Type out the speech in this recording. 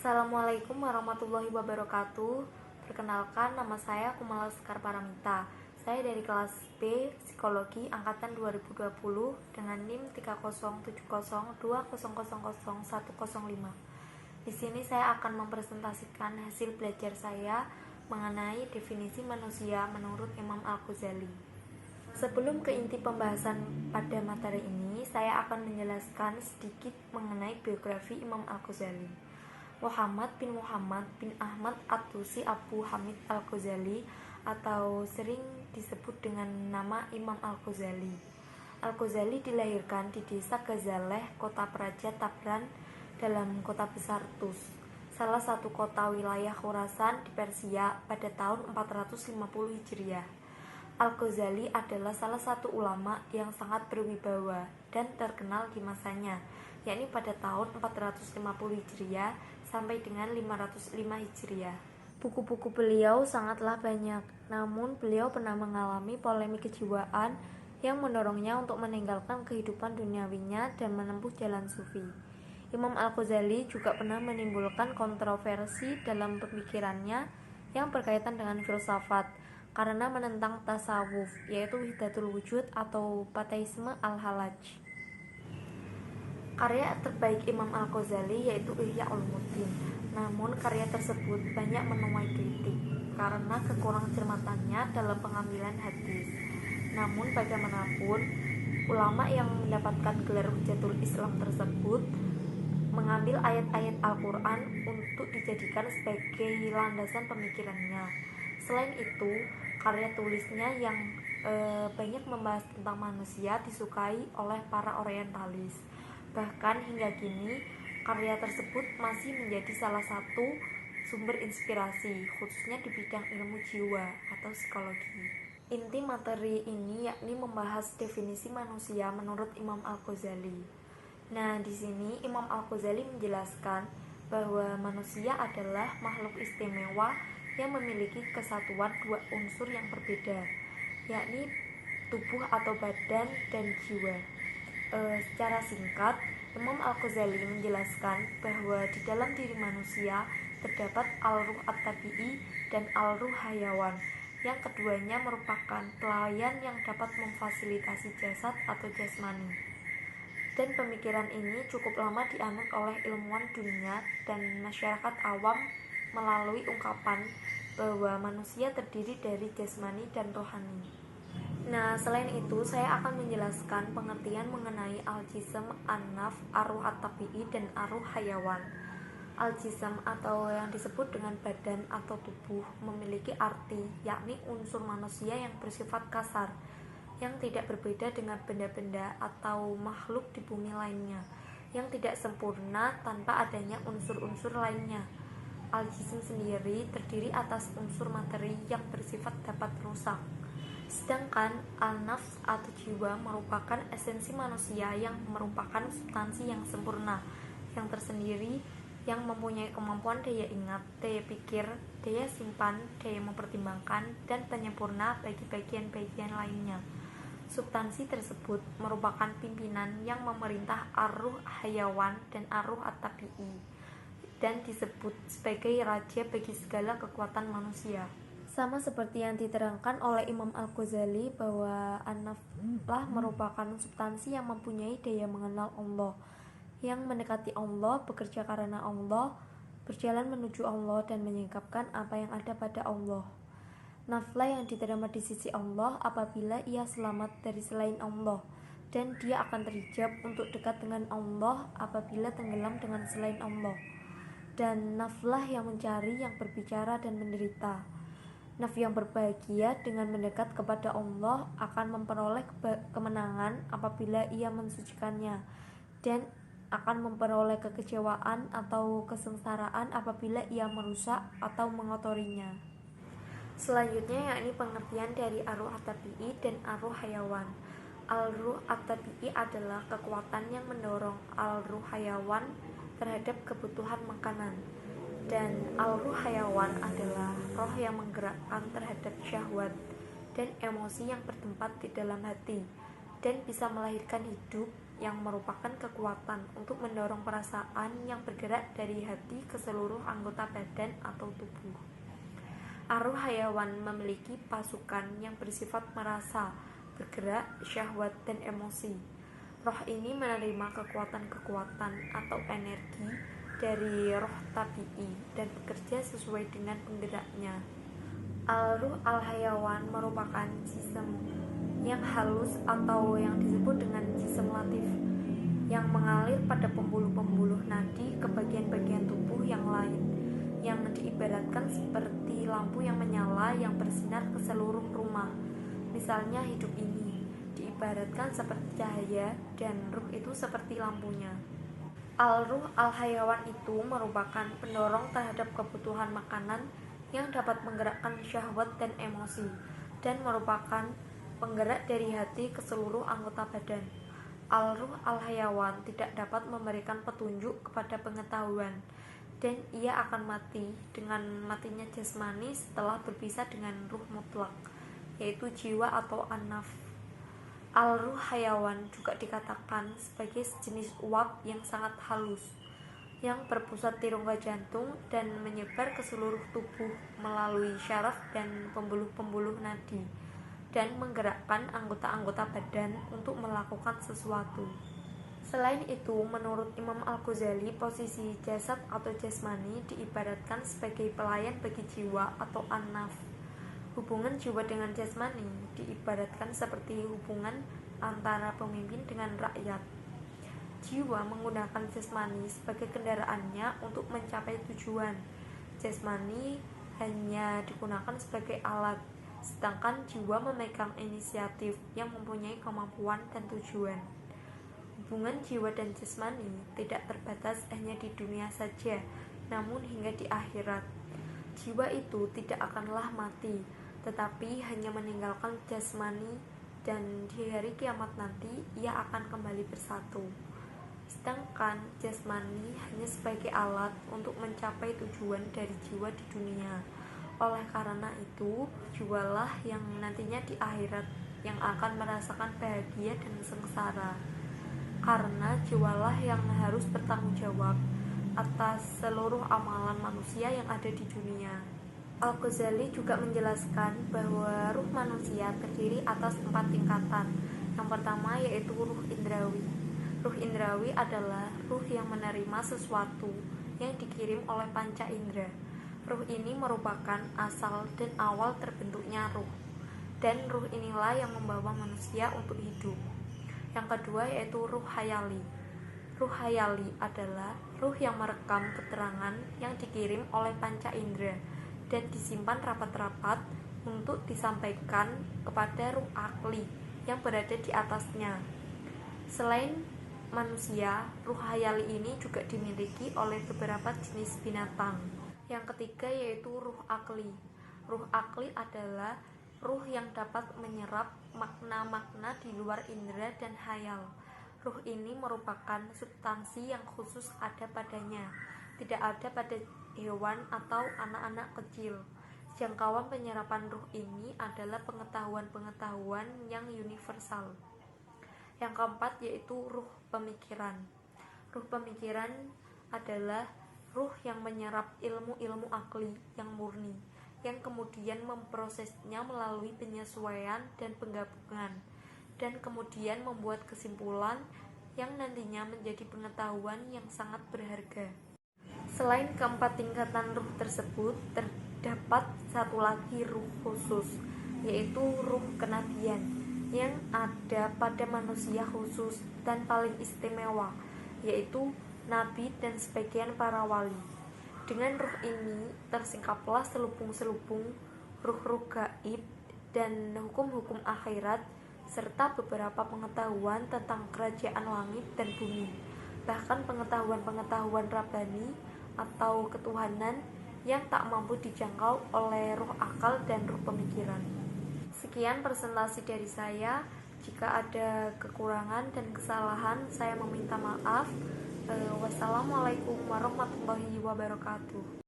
Assalamualaikum warahmatullahi wabarakatuh. Perkenalkan, nama saya Kumala Sekar Paramita. Saya dari kelas B Psikologi angkatan 2020 dengan NIM 30702000105. Di sini saya akan mempresentasikan hasil belajar saya mengenai definisi manusia menurut Imam Al-Ghazali. Sebelum ke inti pembahasan pada materi ini, saya akan menjelaskan sedikit mengenai biografi Imam Al-Ghazali. Muhammad bin Ahmad At-Tusi Abu Hamid Al-Ghazali atau sering disebut dengan nama Imam Al-Ghazali. Al-Ghazali dilahirkan di desa Ghazaleh, kota Praja Tabran dalam kota besar Tus, salah satu kota wilayah Khurasan di Persia pada tahun 450 Hijriah. Al-Ghazali adalah salah satu ulama yang sangat berwibawa dan terkenal di masanya, yakni pada tahun 450 Hijriah sampai dengan 505 Hijriah. Buku-buku beliau sangatlah banyak, namun beliau pernah mengalami polemik kejiwaan yang mendorongnya untuk meninggalkan kehidupan duniawinya dan menempuh jalan sufi. Imam Al-Ghazali juga pernah menimbulkan kontroversi dalam pemikirannya yang berkaitan dengan filsafat karena menentang tasawuf, yaitu wahdatul wujud atau panteisme al-halaj. Karya terbaik Imam Al-Ghazali yaitu Ihya Ulumuddin. Namun karya tersebut banyak menuai kritik karena kekurang cermatannya dalam pengambilan hadis. Namun bagaimanapun, ulama yang mendapatkan gelar Hujjatul Islam tersebut mengambil ayat-ayat Al-Quran untuk dijadikan sebagai landasan pemikirannya. Selain itu, karya tulisnya yang banyak membahas tentang manusia disukai oleh para orientalis. Bahkan hingga kini, karya tersebut masih menjadi salah satu sumber inspirasi, khususnya di bidang ilmu jiwa atau psikologi. Inti materi ini yakni membahas definisi manusia menurut Imam Al-Ghazali. Nah, di sini Imam Al-Ghazali menjelaskan bahwa manusia adalah makhluk istimewa yang memiliki kesatuan dua unsur yang berbeda, yakni tubuh atau badan dan jiwa. Secara singkat, Imam Al-Ghazali menjelaskan bahwa di dalam diri manusia terdapat al-ruh at-tabi'i dan al-ruh hayawan, yang keduanya merupakan pelayan yang dapat memfasilitasi jasad atau jasmani. Dan pemikiran ini cukup lama dianut oleh ilmuwan dunia dan masyarakat awam melalui ungkapan bahwa manusia terdiri dari jasmani dan rohani. Nah, selain itu, saya akan menjelaskan pengertian mengenai al-jism, an-naf, ar-ruh at-tabi'i, dan ar-ruh hayawan. Al-jism atau yang disebut dengan badan atau tubuh memiliki arti, yakni unsur manusia yang bersifat kasar, yang tidak berbeda dengan benda-benda atau makhluk di bumi lainnya, yang tidak sempurna tanpa adanya unsur-unsur lainnya. Al-jism sendiri terdiri atas unsur materi yang bersifat dapat rusak. Sedangkan al-nafs atau jiwa merupakan esensi manusia yang merupakan substansi yang sempurna, yang tersendiri, yang mempunyai kemampuan daya ingat, daya pikir, daya simpan, daya mempertimbangkan, dan penyempurna bagi bagian-bagian lainnya. Substansi tersebut merupakan pimpinan yang memerintah ar-ruh hayawan dan ar-ruh at-tabi'i, dan disebut sebagai raja bagi segala kekuatan manusia. Sama seperti yang diterangkan oleh Imam Al-Ghazali bahwa an-naflah merupakan substansi yang mempunyai daya mengenal Allah, yang mendekati Allah, bekerja karena Allah, berjalan menuju Allah, dan menyingkapkan apa yang ada pada Allah. Naflah yang diterima di sisi Allah apabila ia selamat dari selain Allah, dan dia akan terhijab untuk dekat dengan Allah apabila tenggelam dengan selain Allah. Dan naflah yang mencari, yang berbicara dan menderita. Naf yang berbahagia dengan mendekat kepada Allah akan memperoleh kemenangan apabila ia mensucikannya, dan akan memperoleh kekecewaan atau kesengsaraan apabila ia merusak atau mengotorinya. Selanjutnya yakni pengertian dari ar-ruh at-tabi'i dan ar-ruh hayawan. Al-ruh at-tabi'i adalah kekuatan yang mendorong al-ruh hayawan terhadap kebutuhan makanan, dan al-ruh hayawan adalah roh yang menggerakkan terhadap syahwat dan emosi yang bertempat di dalam hati dan bisa melahirkan hidup yang merupakan kekuatan untuk mendorong perasaan yang bergerak dari hati ke seluruh anggota badan atau tubuh. Arwah hayawan memiliki pasukan yang bersifat merasa, bergerak, syahwat, dan emosi. Roh ini menerima kekuatan-kekuatan atau energi dari roh tabi'i dan bekerja sesuai dengan penggeraknya. Al-ruh al-hayawan merupakan jism yang halus atau yang disebut dengan jism latif yang mengalir pada pembuluh-pembuluh nadi ke bagian-bagian tubuh yang lain, yang diibaratkan seperti lampu yang menyala yang bersinar ke seluruh rumah. Misalnya hidup ini diibaratkan seperti cahaya dan ruh itu seperti lampunya. Al-ruh al-hayawan itu merupakan pendorong terhadap kebutuhan makanan yang dapat menggerakkan syahwat dan emosi, dan merupakan penggerak dari hati ke seluruh anggota badan. Al-ruh al-hayawan tidak dapat memberikan petunjuk kepada pengetahuan, dan ia akan mati dengan matinya jasmani setelah berpisah dengan ruh mutlak, yaitu jiwa atau an-nafs. Al-ruh hayawan juga dikatakan sebagai sejenis uap yang sangat halus, yang berpusat di rongga jantung dan menyebar ke seluruh tubuh melalui syaraf dan pembuluh-pembuluh nadi, dan menggerakkan anggota-anggota badan untuk melakukan sesuatu. Selain itu, menurut Imam Al-Ghazali, posisi jasad atau jasmani diibaratkan sebagai pelayan bagi jiwa atau an-nafs. Hubungan jiwa dengan jasmani diibaratkan seperti hubungan antara pemimpin dengan rakyat. Jiwa menggunakan jasmani sebagai kendaraannya untuk mencapai tujuan. Jasmani hanya digunakan sebagai alat, sedangkan jiwa memegang inisiatif yang mempunyai kemampuan dan tujuan. Hubungan jiwa dan jasmani tidak terbatas hanya di dunia saja, namun hingga di akhirat. Jiwa itu tidak akanlah mati, tetapi hanya meninggalkan jasmani, dan di hari kiamat nanti ia akan kembali bersatu. Sedangkan jasmani hanya sebagai alat untuk mencapai tujuan dari jiwa di dunia. Oleh karena itu, jiwalah yang nantinya di akhirat yang akan merasakan bahagia dan sengsara. Karena jiwalah yang harus bertanggung jawab atas seluruh amalan manusia yang ada di dunia. Al-Ghazali juga menjelaskan bahwa ruh manusia terdiri atas 4 tingkatan. Yang pertama yaitu ruh indrawi. Ruh indrawi adalah ruh yang menerima sesuatu yang dikirim oleh panca indera. Ruh ini merupakan asal dan awal terbentuknya ruh, dan ruh inilah yang membawa manusia untuk hidup. Yang kedua yaitu ruh hayali. Ruh hayali adalah ruh yang merekam keterangan yang dikirim oleh panca indera dan disimpan rapat-rapat untuk disampaikan kepada ruh akli yang berada di atasnya. Selain manusia, ruh hayali ini juga dimiliki oleh beberapa jenis binatang. Yang ketiga yaitu ruh akli. Ruh akli adalah ruh yang dapat menyerap makna-makna di luar indera dan hayal. Ruh ini merupakan substansi yang khusus ada padanya, tidak ada pada hewan atau anak-anak kecil. Jangkauan penyerapan ruh ini adalah pengetahuan-pengetahuan yang universal. Yang keempat yaitu ruh pemikiran. Ruh pemikiran adalah ruh yang menyerap ilmu-ilmu akli yang murni, yang kemudian memprosesnya melalui penyesuaian dan penggabungan, dan kemudian membuat kesimpulan yang nantinya menjadi pengetahuan yang sangat berharga. Selain keempat tingkatan ruh tersebut, terdapat satu lagi ruh khusus, yaitu ruh kenabian, yang ada pada manusia khusus dan paling istimewa, yaitu nabi dan sebagian para wali. Dengan ruh ini tersingkaplah selubung-selubung ruh-ruh gaib dan hukum-hukum akhirat, serta beberapa pengetahuan tentang kerajaan langit dan bumi, bahkan pengetahuan-pengetahuan rabbani atau ketuhanan yang tak mampu dijangkau oleh ruh akal dan ruh pemikiran. Sekian presentasi dari saya. Jika ada kekurangan dan kesalahan, saya meminta maaf. Wassalamualaikum warahmatullahi wabarakatuh.